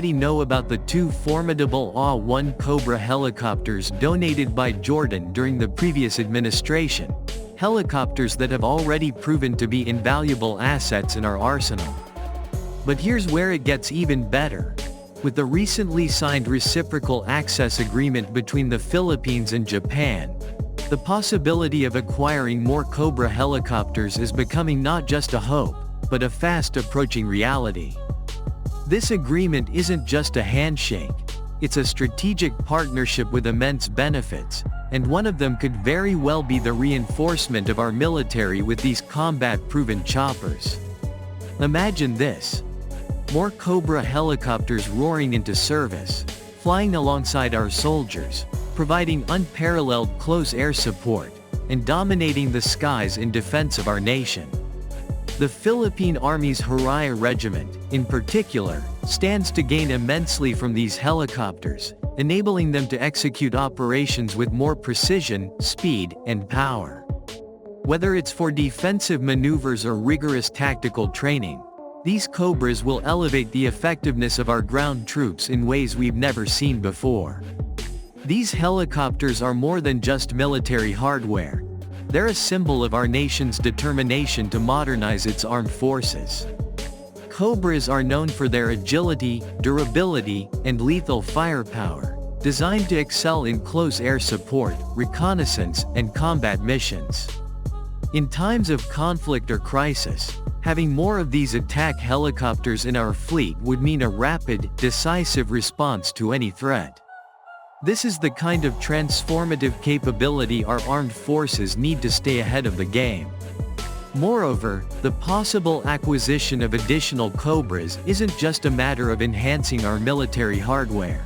already know about the two formidable AW-1 Cobra helicopters donated by Jordan during the previous administration, helicopters that have already proven to be invaluable assets in our arsenal. But here's where it gets even better. With the recently signed reciprocal access agreement between the Philippines and Japan, the possibility of acquiring more Cobra helicopters is becoming not just a hope, but a fast-approaching reality. This agreement isn't just a handshake, it's a strategic partnership with immense benefits, and one of them could very well be the reinforcement of our military with these combat-proven choppers. Imagine this. More Cobra helicopters roaring into service, flying alongside our soldiers, providing unparalleled close air support, and dominating the skies in defense of our nation. The Philippine Army's Haraya Regiment, in particular, stands to gain immensely from these helicopters, enabling them to execute operations with more precision, speed, and power. Whether it's for defensive maneuvers or rigorous tactical training, these Cobras will elevate the effectiveness of our ground troops in ways we've never seen before. These helicopters are more than just military hardware. They're a symbol of our nation's determination to modernize its armed forces. Cobras are known for their agility, durability, and lethal firepower, designed to excel in close air support, reconnaissance, and combat missions. In times of conflict or crisis, having more of these attack helicopters in our fleet would mean a rapid, decisive response to any threat. This is the kind of transformative capability our armed forces need to stay ahead of the game. Moreover, the possible acquisition of additional Cobras isn't just a matter of enhancing our military hardware.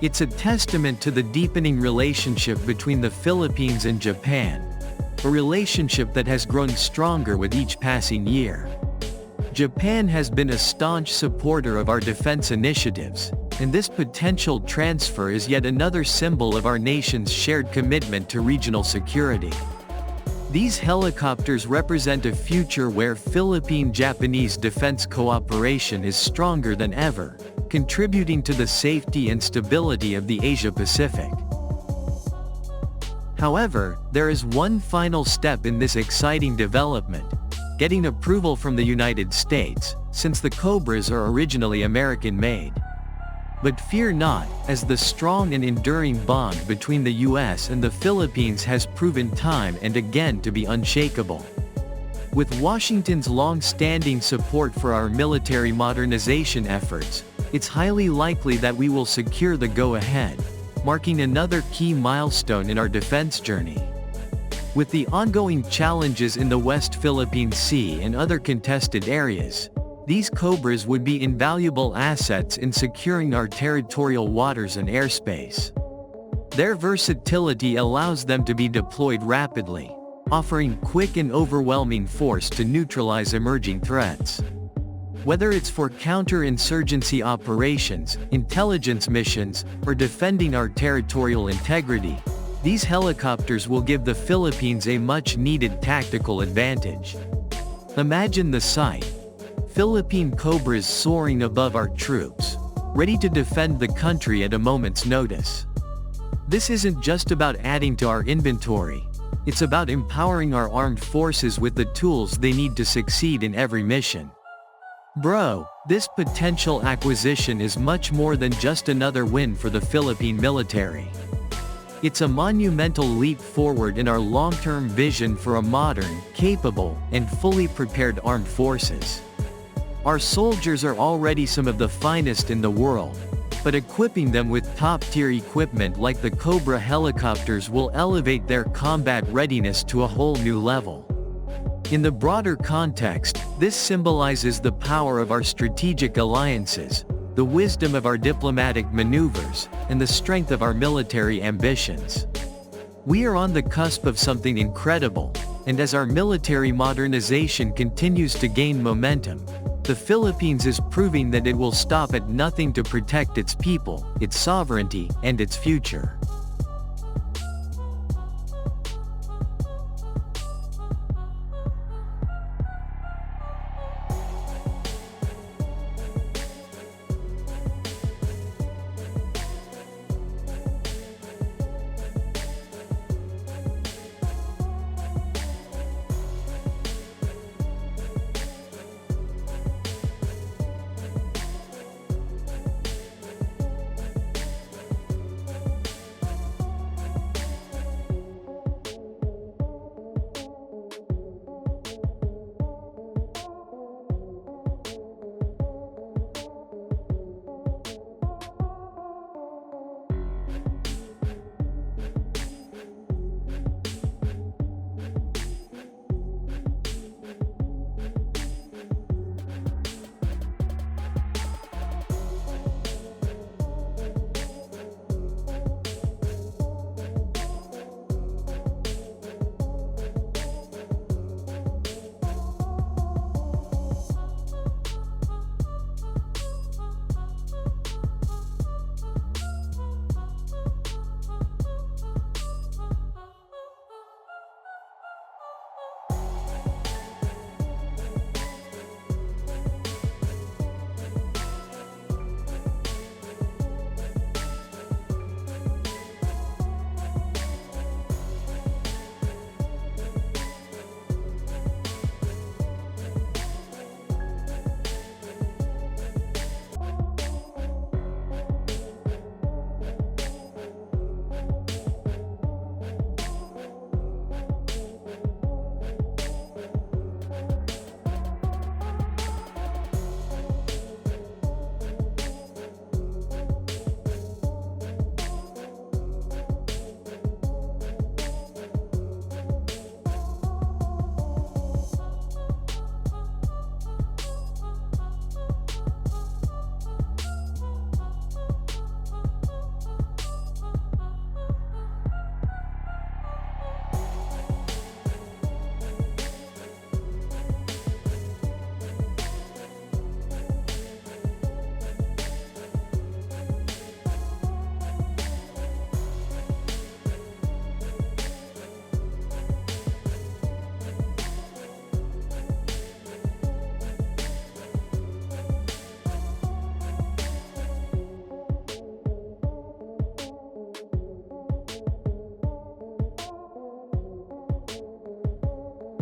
It's a testament to the deepening relationship between the Philippines and Japan, a relationship that has grown stronger with each passing year. Japan has been a staunch supporter of our defense initiatives, and this potential transfer is yet another symbol of our nation's shared commitment to regional security. These helicopters represent a future where Philippine-Japanese defense cooperation is stronger than ever, contributing to the safety and stability of the Asia-Pacific. However, there is one final step in this exciting development: getting approval from the United States, since the Cobras are originally American-made. But fear not, as the strong and enduring bond between the US and the Philippines has proven time and again to be unshakable. With Washington's long-standing support for our military modernization efforts, it's highly likely that we will secure the go-ahead, marking another key milestone in our defense journey. With the ongoing challenges in the West Philippine Sea and other contested areas, these Cobras would be invaluable assets in securing our territorial waters and airspace. Their versatility allows them to be deployed rapidly, offering quick and overwhelming force to neutralize emerging threats. Whether it's for counter-insurgency operations, intelligence missions, or defending our territorial integrity, these helicopters will give the Philippines a much-needed tactical advantage. Imagine the sight: Philippine Cobras soaring above our troops, ready to defend the country at a moment's notice. This isn't just about adding to our inventory, it's about empowering our armed forces with the tools they need to succeed in every mission. Bro, this potential acquisition is much more than just another win for the Philippine military. It's a monumental leap forward in our long-term vision for a modern, capable, and fully prepared armed forces. Our soldiers are already some of the finest in the world, but equipping them with top-tier equipment like the Cobra helicopters will elevate their combat readiness to a whole new level. In the broader context, this symbolizes the power of our strategic alliances, the wisdom of our diplomatic maneuvers, and the strength of our military ambitions. We are on the cusp of something incredible, and as our military modernization continues to gain momentum, the Philippines is proving that it will stop at nothing to protect its people, its sovereignty, and its future.